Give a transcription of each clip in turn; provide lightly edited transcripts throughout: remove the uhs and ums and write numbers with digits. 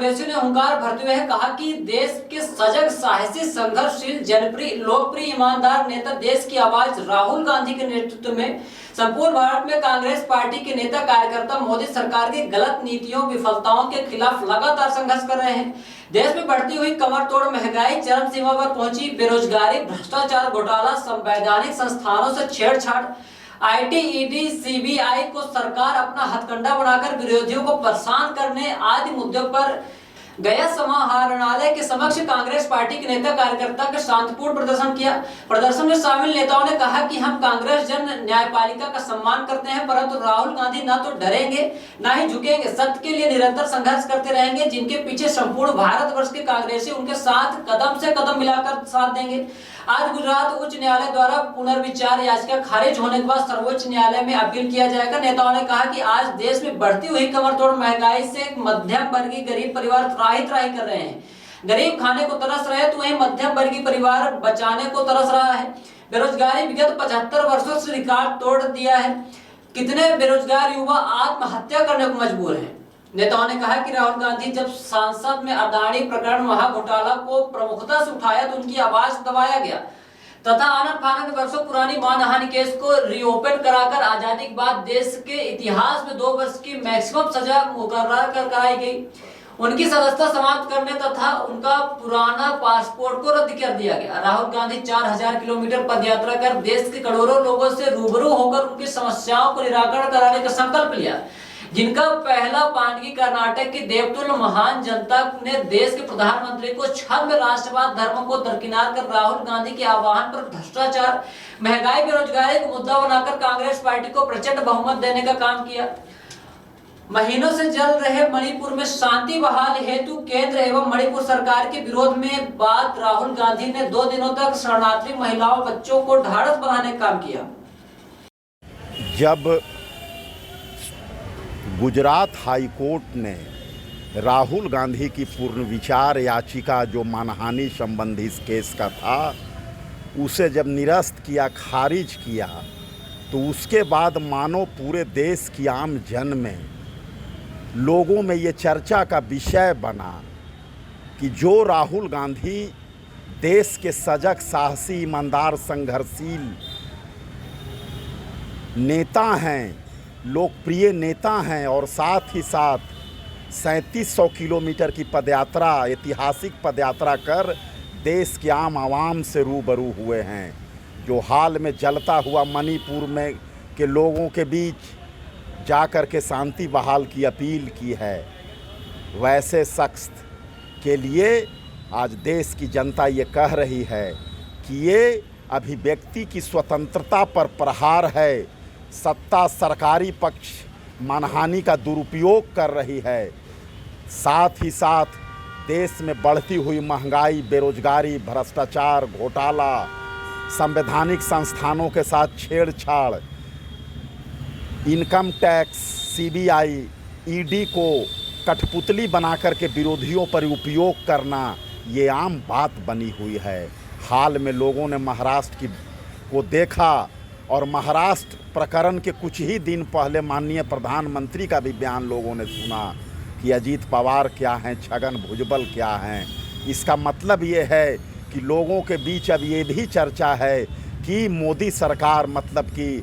कांग्रेसियों ने हुंकार भरते हुए कहा कि देश के सजग, साहसी, संघर्षशील, जनप्रिय, लोकप्रिय, ईमानदार नेता, देश की आवाज राहुल गांधी के नेतृत्व में संपूर्ण भारत में कांग्रेस पार्टी के नेता कार्यकर्ता मोदी सरकार की गलत नीतियों, विफलताओं के खिलाफ लगातार संघर्ष कर रहे हैं। देश में बढ़ती हुई कमर तोड़ महंगाई, चरम सीमा पर पहुंची बेरोजगारी, भ्रष्टाचार, घोटाला, संवैधानिक संस्थानों से छेड़छाड़, आईटी, ईडी, सीबीआई को सरकार अपना हथकंडा बनाकर विरोधियों को परेशान करने आदि मुद्दों पर गया समाहरणालय के समक्ष कांग्रेस पार्टी के नेता कार्यकर्ता का शांतिपूर्ण प्रदर्शन किया। प्रदर्शन में शामिल नेताओं ने कहा कि हम कांग्रेस जन न्यायपालिका का सम्मान करते हैं, परंतु राहुल गांधी ना तो डरेंगे ना ही झुकेंगे, सत्य के लिए निरंतर संघर्ष करते रहेंगे, जिनके पीछे संपूर्ण भारतवर्ष के कांग्रेसी उनके साथ कदम से कदम मिलाकर साथ देंगे। आज गुजरात उच्च न्यायालय द्वारा पुनर्विचार याचिका खारिज होने के बाद सर्वोच्च न्यायालय में अपील किया जाएगा। नेताओं ने कहा कि आज देश में बढ़ती हुई कमरतोड़ महंगाई से मध्यम वर्गीय गरीब परिवार त्राही कर रहे हैं। गरीब खाने को तरस रहे तो वहीं मध्यम वर्गीय परिवार बचाने को तरस रहा है। बेरोजगारी विगत 75 वर्षों से रिकॉर्ड तोड़ दिया है। कितने बेरोजगार युवा आत्महत्या करने को मजबूर हैं। नेताओं ने कहा कि राहुल गांधी जब संसद में अदानी प्रकरण महाघोटाला को प्रमुखता से उठाया तो उनकी आवाज दबाया गया तथा आनंद फानंद वर्षों पुरानी मानहानि केस को रीओपन कराकर आजादी के बाद देश के इतिहास में 2 वर्ष की मैक्सिमम सजा मुकर्रर कराई गई। उनकी सदस्यता समाप्त करने तथा उनका पुराना पासपोर्ट को रद्द कर दिया गया। राहुल गांधी 4000 किलोमीटर पदयात्रा कर देश के करोड़ों लोगों से रूबरू होकर उनकी समस्याओं को निराकरण कराने का संकल्प लिया। जिनका पहला पानगी कर्नाटक की देवतुल्य महान जनता ने देश के प्रधानमंत्री को छद्म राष्ट्रवाद धर्म को दरकिनार कर राहुल गांधी के आह्वान पर भ्रष्टाचार, महंगाई, बेरोजगारी को मुद्दा बनाकर कांग्रेस पार्टी को प्रचंड बहुमत देने का काम किया। महीनों से चल रहे मणिपुर में शांति बहाल हेतु केंद्र एवं मणिपुर सरकार के विरोध में बाद राहुल गांधी ने 2 दिनों तक शरणार्थी महिलाओं, बच्चों को ढाढ़स बढ़ाने का काम किया। जब गुजरात हाई कोर्ट ने राहुल गांधी की पुनर्विचार याचिका जो मानहानि संबंधी केस का था उसे जब निरस्त किया, खारिज किया, तो उसके बाद मानो पूरे देश की आम जन में, लोगों में ये चर्चा का विषय बना कि जो राहुल गांधी देश के सजग, साहसी, ईमानदार, संघर्षशील नेता हैं, लोकप्रिय नेता हैं और साथ ही साथ 3700 किलोमीटर की पदयात्रा, ऐतिहासिक पदयात्रा कर देश के आम आवाम से रूबरू हुए हैं, जो हाल में जलता हुआ मणिपुर में के लोगों के बीच जाकर के शांति बहाल की अपील की है। वैसे शख्स के लिए आज देश की जनता ये कह रही है कि ये अभिव्यक्ति की स्वतंत्रता पर प्रहार है। सत्ता, सरकारी पक्ष मानहानि का दुरुपयोग कर रही है। साथ ही साथ देश में बढ़ती हुई महंगाई, बेरोजगारी, भ्रष्टाचार, घोटाला, संवैधानिक संस्थानों के साथ छेड़छाड़, इनकम टैक्स, सीबीआई, ईडी को कठपुतली बनाकर के विरोधियों पर उपयोग करना ये आम बात बनी हुई है। हाल में लोगों ने महाराष्ट्र को देखा और महाराष्ट्र प्रकरण के कुछ ही दिन पहले माननीय प्रधानमंत्री का भी बयान लोगों ने सुना कि अजीत पवार क्या हैं, छगन भुजबल क्या हैं। इसका मतलब ये है कि लोगों के बीच अब ये भी चर्चा है कि मोदी सरकार मतलब कि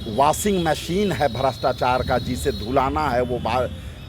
वॉशिंग मशीन है भ्रष्टाचार का, जिसे धुलाना है वो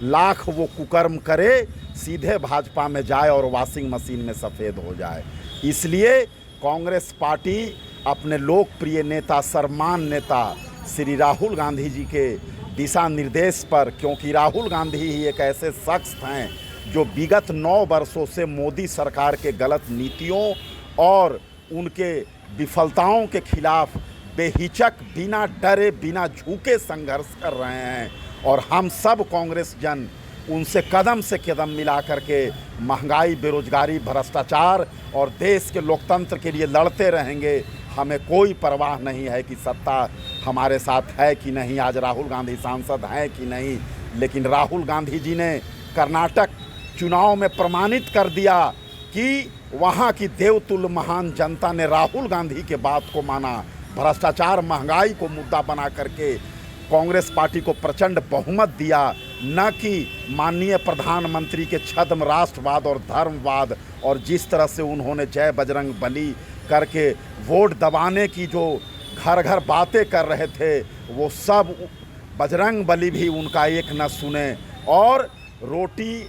लाख वो कुकर्म करे, सीधे भाजपा में जाए और वॉशिंग मशीन में सफ़ेद हो जाए। इसलिए कांग्रेस पार्टी अपने लोकप्रिय नेता, सम्मान नेता श्री राहुल गांधी जी के दिशा निर्देश पर, क्योंकि राहुल गांधी ही एक ऐसे शख्स हैं जो विगत 9 वर्षों से मोदी सरकार के गलत नीतियों और उनके विफलताओं के खिलाफ बेहिचक, बिना डरे, बिना झुके संघर्ष कर रहे हैं। और हम सब कांग्रेस जन उनसे कदम से कदम मिला करके महंगाई, बेरोजगारी, भ्रष्टाचार और देश के लोकतंत्र के लिए लड़ते रहेंगे। हमें कोई परवाह नहीं है कि सत्ता हमारे साथ है कि नहीं, आज राहुल गांधी सांसद हैं कि नहीं, लेकिन राहुल गांधी जी ने कर्नाटक चुनाव में प्रमाणित कर दिया कि वहाँ की देवतुल्य महान जनता ने राहुल गांधी के बात को माना। भ्रष्टाचार, महंगाई को मुद्दा बना करके कांग्रेस पार्टी को प्रचंड बहुमत दिया न कि माननीय प्रधानमंत्री के छद्म राष्ट्रवाद और धर्मवाद और जिस तरह से उन्होंने जय बजरंग बली करके वोट दबाने की जो घर घर बातें कर रहे थे, वो सब बजरंग बली भी उनका एक न सुने और रोटी,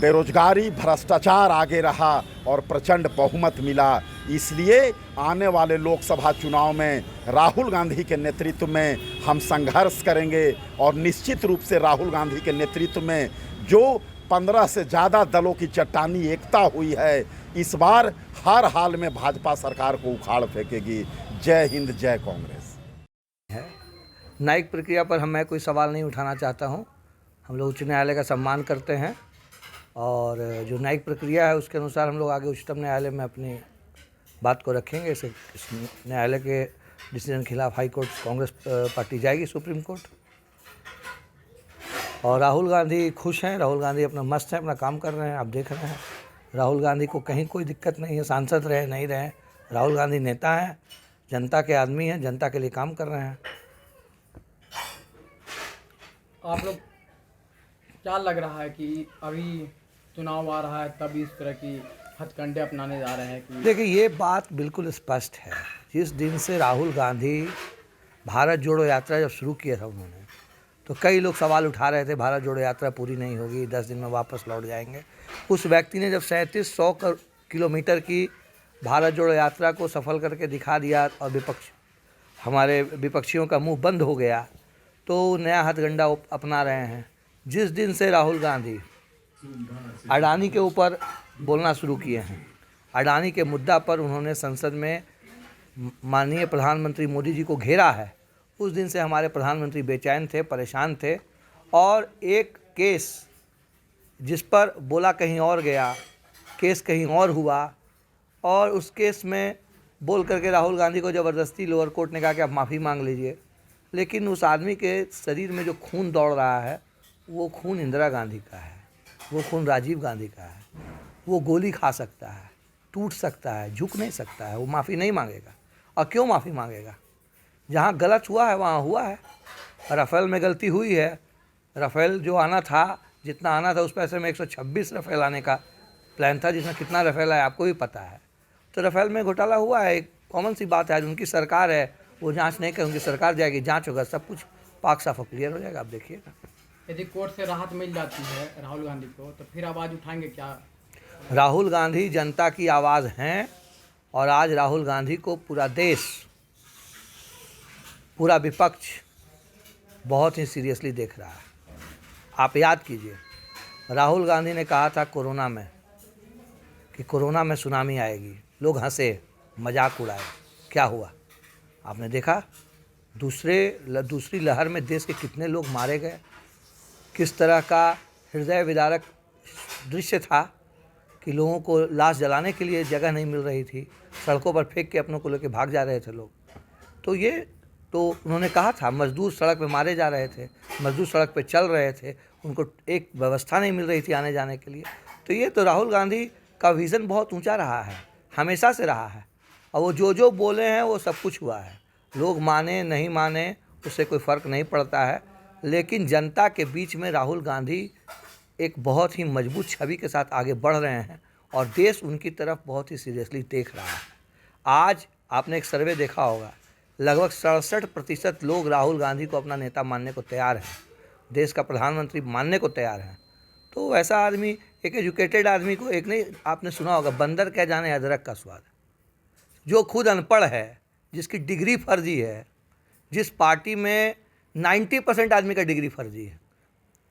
बेरोजगारी, भ्रष्टाचार आगे रहा और प्रचंड बहुमत मिला। इसलिए आने वाले लोकसभा चुनाव में राहुल गांधी के नेतृत्व में हम संघर्ष करेंगे और निश्चित रूप से राहुल गांधी के नेतृत्व में जो 15 से ज़्यादा दलों की चट्टानी एकता हुई है, इस बार हर हाल में भाजपा सरकार को उखाड़ फेंकेगी। जय हिंद, जय कांग्रेस। न्यायिक प्रक्रिया पर मैं कोई सवाल नहीं उठाना चाहता हूं। हम लोग उच्च न्यायालय का सम्मान करते हैं और जो न्यायिक प्रक्रिया है उसके अनुसार हम लोग आगे उच्चतम न्यायालय में अपनी बात को रखेंगे। इस न्यायालय के डिसीजन के खिलाफ हाई कोर्ट कांग्रेस पार्टी जाएगी सुप्रीम कोर्ट। और राहुल गांधी खुश हैं, राहुल गांधी अपना मस्त है, अपना काम कर रहे हैं। आप देख रहे हैं राहुल गांधी को कहीं कोई दिक्कत नहीं है, सांसद रहे नहीं रहे, राहुल गांधी नेता हैं, जनता के आदमी हैं, जनता के लिए काम कर रहे हैं। आप लोग क्या लग रहा है कि अभी चुनाव आ रहा है तब इस तरह की हथकंडे अपनाने जा रहे हैं कि देखिए, ये बात बिल्कुल स्पष्ट है। जिस दिन से राहुल गांधी भारत जोड़ो यात्रा जब शुरू किया था उन्होंने, तो कई लोग सवाल उठा रहे थे भारत जोड़ो यात्रा पूरी नहीं होगी, 10 दिन में वापस लौट जाएंगे। उस व्यक्ति ने जब 3700 किलोमीटर की भारत जोड़ो यात्रा को सफल करके दिखा दिया और हमारे विपक्षियों का मुंह बंद हो गया, तो नया हथकंडा अपना रहे हैं। जिस दिन से राहुल गांधी अडानी के ऊपर बोलना शुरू किए हैं, अडानी के मुद्दा पर उन्होंने संसद में माननीय प्रधानमंत्री मोदी जी को घेरा है, उस दिन से हमारे प्रधानमंत्री बेचैन थे, परेशान थे। और एक केस जिस पर बोला कहीं और गया, केस कहीं और हुआ और उस केस में बोल करके राहुल गांधी को ज़बरदस्ती लोअर कोर्ट ने कहा कि आप माफ़ी मांग लीजिए। लेकिन उस आदमी के शरीर में जो खून दौड़ रहा है वो खून इंदिरा गांधी का है, वो खून राजीव गांधी का है। वो गोली खा सकता है, टूट सकता है, झुक नहीं सकता है, वो माफ़ी नहीं मांगेगा। और क्यों माफ़ी मांगेगा? जहाँ गलत हुआ है वहाँ हुआ है। राफेल में गलती हुई है। राफेल जो आना था, जितना आना था उस पैसे में 126 राफेल आने का प्लान था, जिसमें कितना राफेल आया आपको भी पता है। तो राफेल में घोटाला हुआ है, एक कॉमन सी बात है। आज उनकी सरकार है, वो जांच नहीं करेंगे, सरकार जाएगी, जांच होगा, सब कुछ पाक साफ क्लियर हो जाएगा। आप देखिएगा। यदि कोर्ट से राहत मिल जाती है राहुल गांधी को तो फिर आवाज़ उठाएंगे क्या? राहुल गांधी जनता की आवाज़ हैं और आज राहुल गांधी को पूरा देश, पूरा विपक्ष बहुत ही सीरियसली देख रहा है। आप याद कीजिए, राहुल गांधी ने कहा था कोरोना में कि कोरोना में सुनामी आएगी, लोग हंसे, मजाक उड़ाए। क्या हुआ आपने देखा? दूसरी लहर में देश के कितने लोग मारे गए, किस तरह का हृदय विदारक दृश्य था कि लोगों को लाश जलाने के लिए जगह नहीं मिल रही थी, सड़कों पर फेंक के अपनों को लेकर भाग जा रहे थे लोग। तो उन्होंने कहा था, मजदूर सड़क पे मारे जा रहे थे, मजदूर सड़क पे चल रहे थे, उनको एक व्यवस्था नहीं मिल रही थी आने जाने के लिए। तो ये तो राहुल गांधी का विज़न बहुत ऊंचा रहा है, हमेशा से रहा है। और वो जो बोले हैं वो सब कुछ हुआ है। लोग माने नहीं माने उससे कोई फ़र्क नहीं पड़ता है, लेकिन जनता के बीच में राहुल गांधी एक बहुत ही मजबूत छवि के साथ आगे बढ़ रहे हैं और देश उनकी तरफ बहुत ही सीरियसली देख रहा है। आज आपने एक सर्वे देखा होगा, लगभग 67% लोग राहुल गांधी को अपना नेता मानने को तैयार हैं, देश का प्रधानमंत्री मानने को तैयार हैं। तो ऐसा आदमी, एक एजुकेटेड आदमी को, एक नहीं आपने सुना होगा, बंदर क्या जाने अदरक का स्वाद। जो खुद अनपढ़ है, जिसकी डिग्री फर्जी है, जिस पार्टी में 90% आदमी का डिग्री फर्जी है,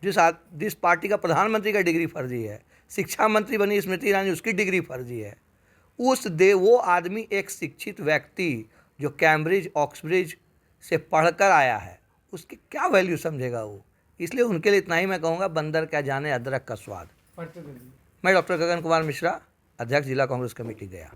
जिस पार्टी का प्रधानमंत्री का डिग्री फर्जी है, शिक्षा मंत्री बनी स्मृति ईरानी, उसकी डिग्री फर्जी है, वो आदमी एक शिक्षित व्यक्ति जो कैम्ब्रिज ऑक्सब्रिज से पढ़कर आया है, उसकी क्या वैल्यू समझेगा वो? इसलिए उनके लिए इतना ही मैं कहूँगा, बंदर क्या जाने अदरक का स्वाद। मैं डॉक्टर गगन कुमार मिश्रा, अध्यक्ष जिला कांग्रेस कमेटी गया।